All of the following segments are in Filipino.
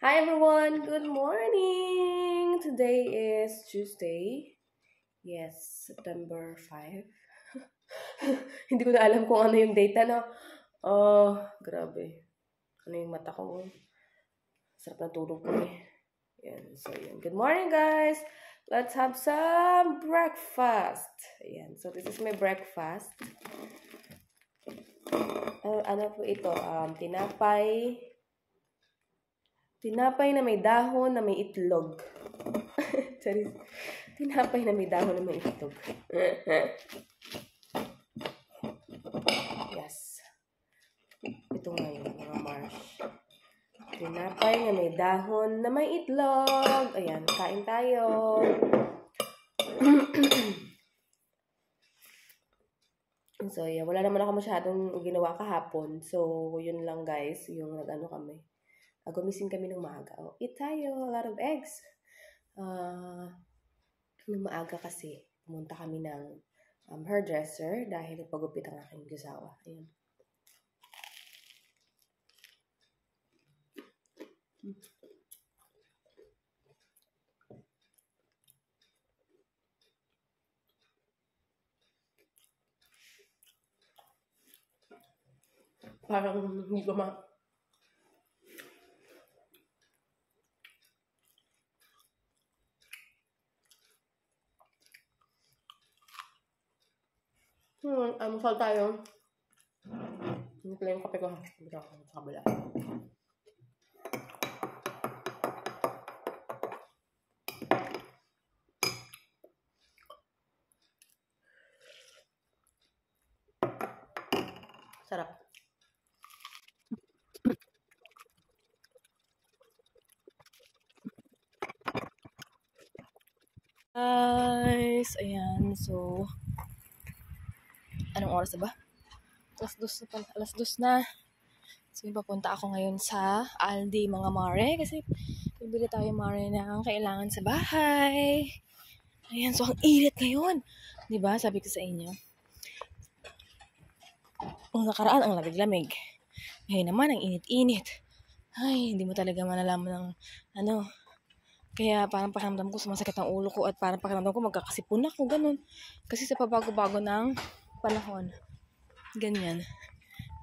Hi everyone! Good morning! Today is Tuesday. Yes, September 5. Hindi ko na alam kung ano yung date na. Grabe. Ano yung mata ko? Sarap na tulog ko eh. Yan. So, yan. Good morning guys! Let's have some breakfast. Ayan. So, this is my breakfast. Ano po ito? Tinapay. Tinapay na may dahon na may itlog. Charis. Tinapay na may dahon na may itlog. Yes. Ito nga yun, mga Marsh. Tinapay na may dahon na may itlog. Ayan, kain tayo. So, yeah, wala naman ako masyadong ginawa kahapon. So, yun lang guys, yung nag-ano kami. Gumising kami ng maaga. Eat tayo, a lot of eggs. Nung maaga kasi, pumunta kami ng hairdresser dahil nagpagupit ang aking josawa. Ayun. Parang hindi ko almusal tayo. Hindi pala yung kape ko. Hindi ako sa kabila. Sarap. Guys, ayan. So, anong oras na ba? Alas 2 na. So, papunta ako ngayon sa Aldi, mga mare. Kasi, bibili tayo mare ng kailangan sa bahay. Ayan, so ang init ngayon. Diba? Sabi ko sa inyo. Ang nakaraan, ang lamig-lamig. Ngayon naman, ang init-init. Ay, hindi mo talaga malalaman ng Kaya parang pakiramdam ko sumasakit ang ulo ko at parang pakiramdam ko magkakasipon ako, ganun. Kasi sa pabago-bago ng panahon. Ganyan.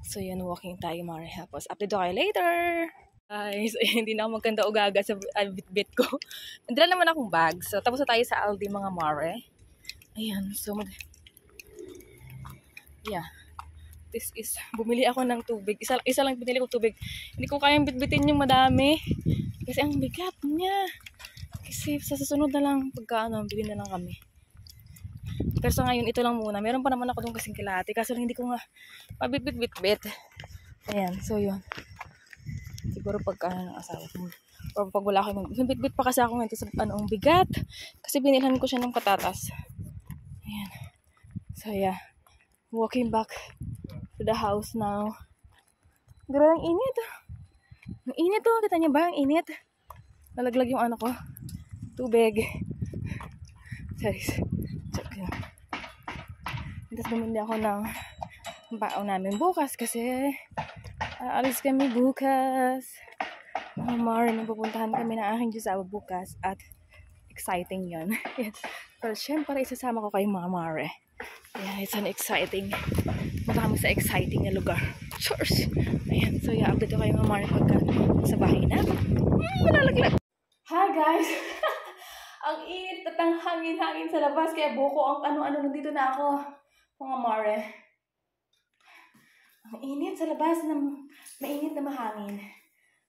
So, yun, walking tayo, mare. Tapos, update ko kayo later! Guys, hindi na ako magkanda o gaga sa bit-bit ko. Nandala naman akong bag. So, tapos na tayo sa Aldi, mga mare. Ayan, so yeah. This is, bumili ako ng tubig. Isa lang binili ko tubig. Hindi ko kayang bitbitin yung madami. Kasi ang bigat niya. Kasi sa susunod na lang, bili na lang kami. Pero sa ngayon, ito lang muna. Meron pa naman ako doon kasing kilati. Kaso hindi ko nga pabit-bit. Ayan, so yun. Siguro pagka ng asawa ko. O pag wala ko, bit-bit pa kasi ako ngayon sa ang bigat. Kasi binilhan ko siya ng patatas. Ayan. So yeah. Walking back to the house now. Grabe ang init. Ang init to. Kita niyo ba? Ang init. Nalaglag yung ano ko. Tubig. Sorry. Check yun. Tapos bumili ako ng baon namin bukas kasi aalis kami bukas. Mga mare, pupuntahan kami ng aking josawa bukas at exciting yun. Pero syempre, isasama ko kayo mga mare. Yeah, it's an exciting. Punta kami sa exciting na lugar. Cheers! Ayan, so yeah, update ko kayo mga mare pagka sa bahay na. Malalaglag! Hi guys! Ang init at ang hangin-hangin sa labas kaya buko ang ano-ano nandito na ako. Mga mare. Ang init sa labas na mainit na mahangin.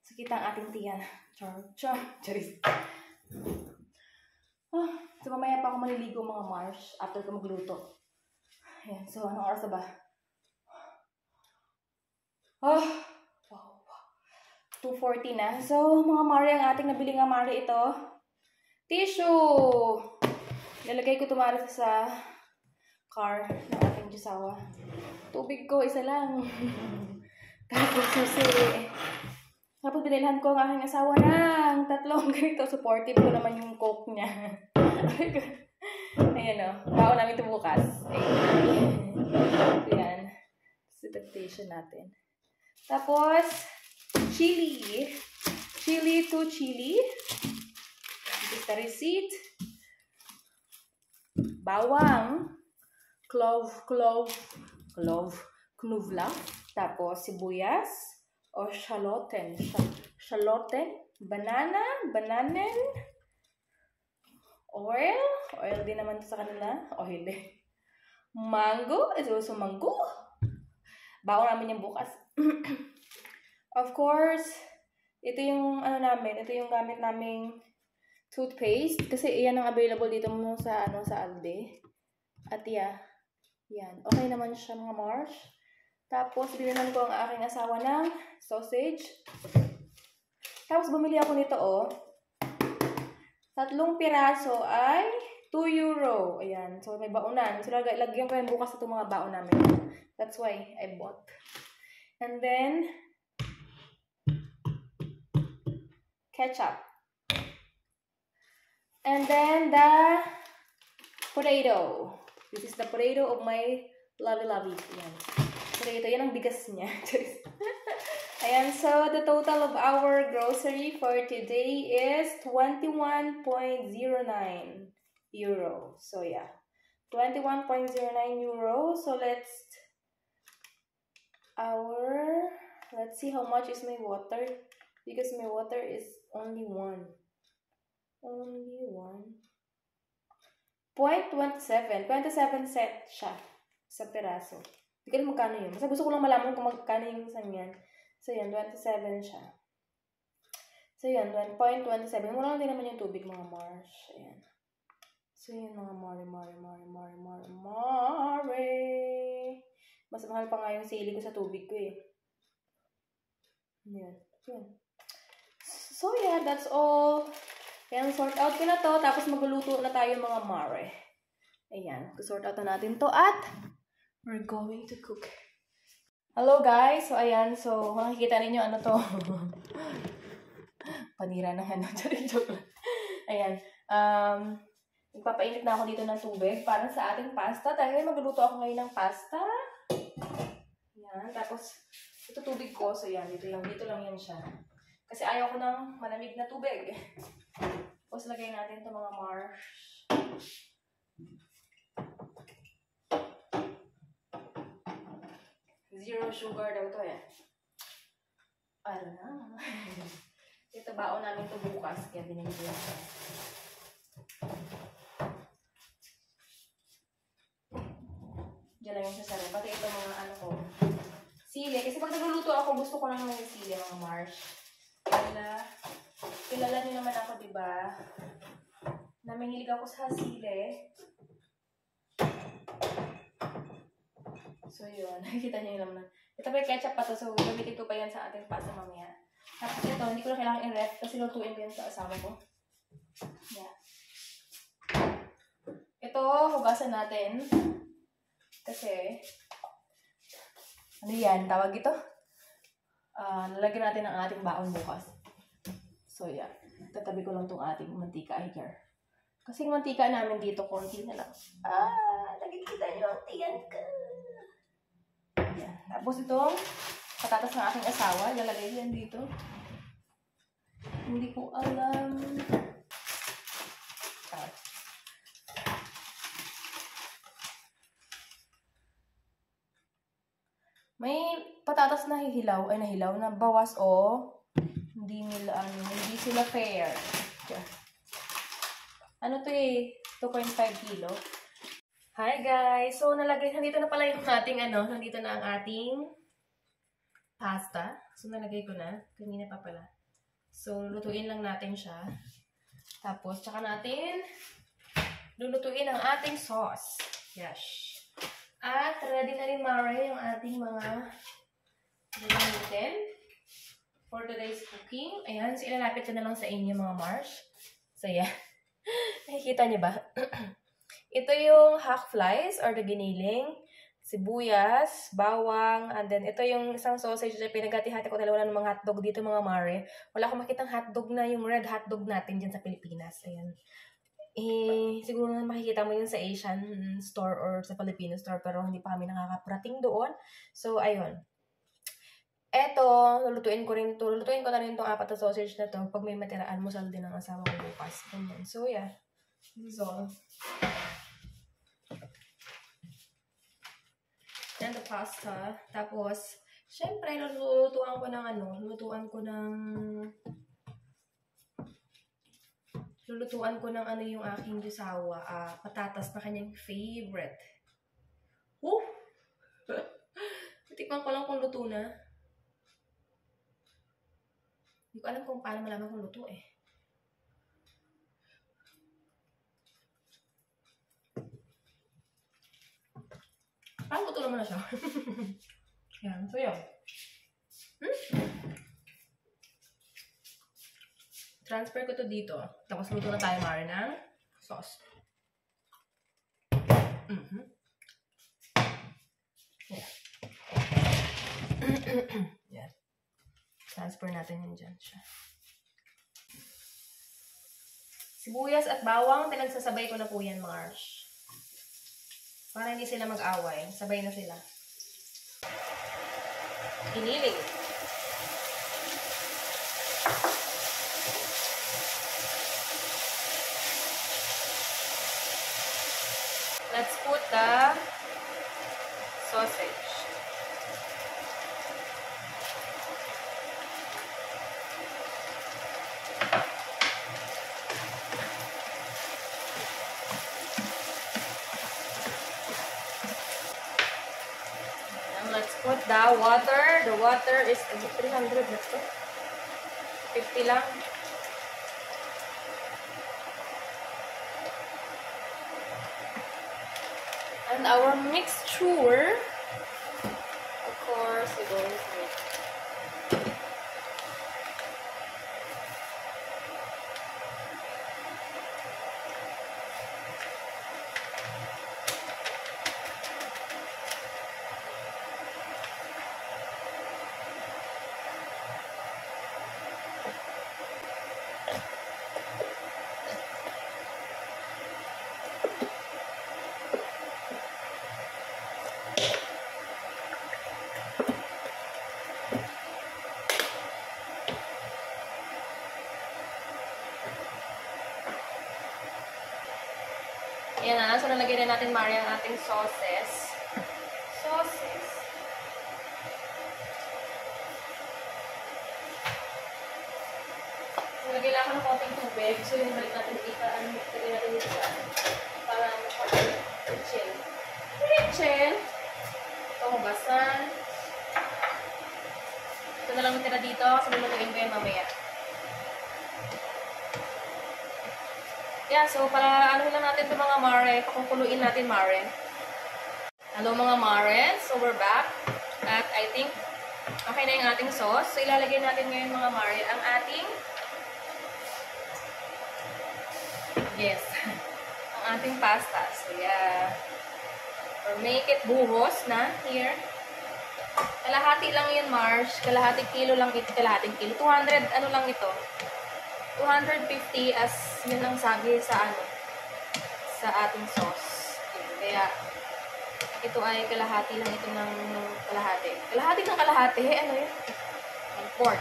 So kita ang ating tiyan. Charis. So mamaya pa ako maliligo mga Marsh after ko magluto. Ayan, so anong oras na ba? Wow. 2:40 na. So mga mare, ang ating nabili nga mare ito. Tissue! Nalagay ko tumara sa car ng ating josawa. Tubig ko, isa lang. Tapos susi. Tapos binilhan ko ang aking asawa ng 3 ganito. Supportive ko naman yung coke niya. Ayan o. Baon namin ito bukas. Ayan. Expectation natin. Tapos, chili. chili, 2 chili. This is the receipt. Bawang, knoflook, tapos sibuyas, o shalotten, bananen, oil din naman sa kanila, oil eh. Mango, it's also mango. Baon namin yung bukas. Of course, ito yung ito yung gamit naming toothpaste kasi iyan ang available dito mo sa Aldi. At yan. Okay naman siya mga Mars. Tapos binilan ko ang aking asawa ng sausage. Tapos bumili ako nito 3 piraso ay 2 euro. Ayan. So may baonan. So lagyan ko yan bukas itong mga baon namin. That's why I bought. And then ketchup. And then the potato. This is the potato of my lovey. Ayan. Potato. Yan ang bigas niya. Ayan. So, the total of our grocery for today is 21.09 euro. So, yeah. 21.09 euro. So, let's see how much is my water. Because my water is only 1. 0.27. 27 cent siya sa peraso. Hindi ko alam magkano yun. Basta gusto ko lang malaman kung magkano yung isang yan. So, yan. 27 siya. So, yan. 0.27. Mura lang din naman yung tubig, mga Mars. Ayan. So, yan, mga mare. Mas mahal pa nga yung sili ko sa tubig ko eh. Yan. So, yeah. That's all. Ayan, sort out ko na to. Tapos magluluto na tayo mga mare. Ayan, sort out na natin to at we're going to cook. Hello guys! So, ayan. So, makikita ninyo ano to. Panira ng joke lang. Ayan. Nagpapainit na ako dito ng tubig para sa ating pasta. Dahil magluluto ako ngayon ng pasta. Ayan. Tapos, ito tubig ko. So, ayan. Dito lang yan siya. Kasi ayaw ko ng malamig na tubig. Tapos lagay natin ito mga Mars. Zero sugar daw to eh. Ano na. Ito baon namin ito bukas. Kaya binigyan ko siya. Diyan lang yung sasarap. Pati ito mga ko. Sili. Kasi pag nagluluto ako, gusto ko lang ng sili mga Mars. Kilala niyo naman ako, diba? Namahilig ako sa sili. So, yun. Nakikita niyo yung laman. Ito pa yung ketchup pa to. So, gamitin ko pa yan sa ating pasta mamaya. Tapos ito, hindi ko na kailangan i-ref kasi lutuin ko yan sa asawa ko. Yeah. Ito, hugasan natin. Kasi, ano yan? Tawag ito? Lalagyan natin ang ating baon bukas. So, yeah. Tatabi ko lang itong ating mantika here. Kasi yung mantika namin dito, konti na lang. Nakikita nyo ang tiyan ko. Yeah. Tapos itong patatas ng aking asawa. Lalagay yan dito. Hindi ko alam. May patatas na nahilaw na bawas hindi sila fair. Ano to eh? 2.5 kilo. Hi guys! So, nandito na pala yung ating nandito na ang ating pasta. So, nalagay ko na. Kanina pa pala. So, lutuin lang natin siya. Tapos, tsaka natin lulutuin ang ating sauce. Yes. At, ready na rin Mare yung ating mga gagamitin for today's cooking. Ayan, so ilalapit ko na lang sa inyo mga Mars. So, yeah. Nakikita niyo ba? Ito yung hack flies or the giniling, sibuyas, bawang, and then ito yung isang sausage na pinagati-hati ko dalawa ng mga hotdog dito mga Mare. Wala akong makitang hotdog na yung red hotdog natin dyan sa Pilipinas. Ayan. Siguro na makikita mo yun sa Asian store or sa Filipino store pero hindi pa kami nakakaparating doon. So, ayun. Eto, lulutuin ko na rin itong 4 na sausage na to. Pag may matiraan, musal din ang asawa ko bukas. Ganyan. So, yeah. This is all. And the pasta. Tapos, syempre, lulutuan ko ng ano yung aking jusawa. Patatas na kanyang favorite. Woo! Tikman ko lang kung luto na. Hindi ko alam kung paano malaman kung luto eh. Parang luto naman na siya. Yan. So, yun. Transfer ko to dito. Tapos luto na tayo mara ng sauce. Yeah. Yan. Transfer natin yun dyan siya. Sibuyas at bawang, pinagsasabay ko na po yan, Marsh. Para hindi sila mag-away. Sabay na sila. Iniling. Let's put the sausage. Let's put the water. The water is 300. Let's put 50 lang. And our mixture, of course, we're going to make. Ayan na. So, nalagyan na natin, Mari, ang ating sauces. Sauces. Nalagyan lang ako ng konting tubig. So, yung balik natin dito. Lagyan natin dito para chill. Chill. Ito, hugasan. Ito na lang natira dito. So, lulutuin ko yan mamaya. Yeah, so para ano lang natin ito mga mare, pakukuluin natin mare. Hello mga mare, so we're back. At I think okay na yung ating sauce. So ilalagay natin ngayon mga mare ang ating ang ating pasta. So yeah. Or make it buhos na here. Kalahati lang yun, Marsh. Kalahating kilo lang ito. Kalahating kilo. 200 ano lang ito. 250 as yun ang sabi sa ating sauce. Kaya ito ay kalahati lang ito ng kalahati. Kalahati ng kalahati? Ano yun? Ang pork.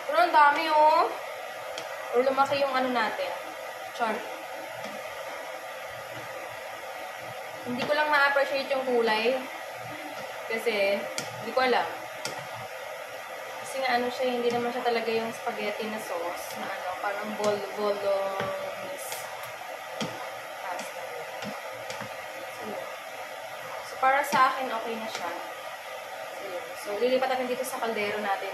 Pero ang dami oh. Or lumaki yung ano natin. Char. Hindi ko lang ma-appreciate yung kulay. Kasi hindi ko alam. Kasi nga ano siya, hindi naman siya talaga yung spaghetti na sauce na ano, parang bolognese pasta. So, para sa akin, okay na siya. So, lilipat natin dito sa kaldero natin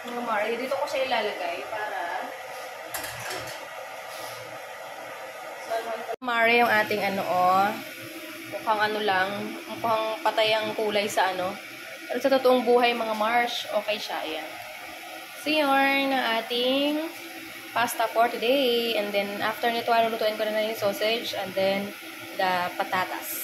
mga mare. Dito ko siya ilalagay para mare yung ating ano mukhang ano lang, mukhang patay ang kulay sa ano. Pero sa totoong buhay, mga Marsh, okay siya. Ayan. So, yun ang ating pasta for today. And then, after nito, lulutuin ko na yung sausage and then the patatas.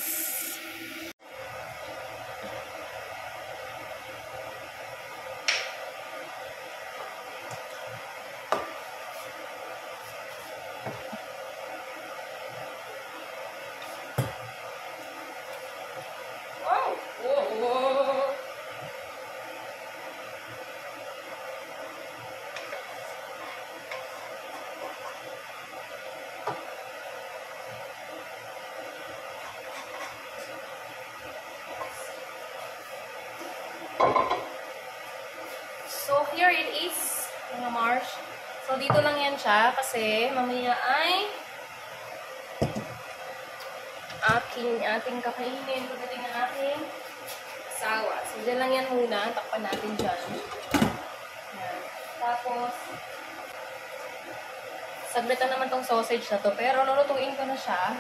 Mars. So, dito lang yan siya kasi mamaya ay ating kakainin pagdating ng aking asawa. So, dyan lang yan muna. Takpan natin dyan. Yan. Tapos, saglit na naman tong sausage na to. Pero, lulutuin ko na siya.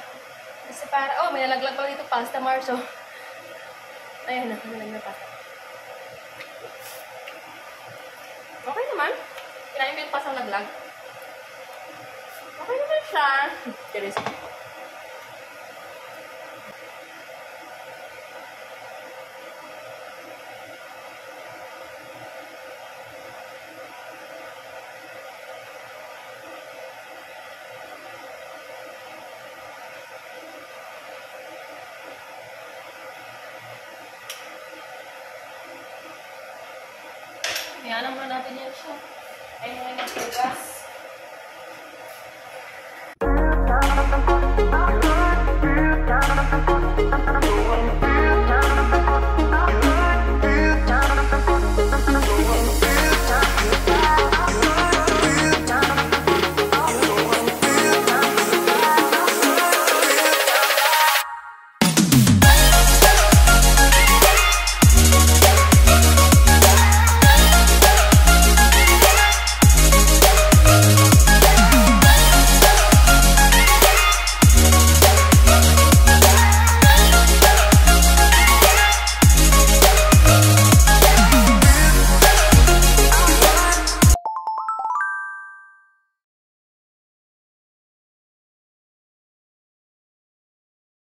Kasi para, may nalaglag pa dito pasta, Mars. So, ayan na, nalaglag na pasta. Okay naman. Kinain ko yung pasang naglag. Okay naman siya. Curious. Ayan, naman natin yan siya. Ayun na yung gas.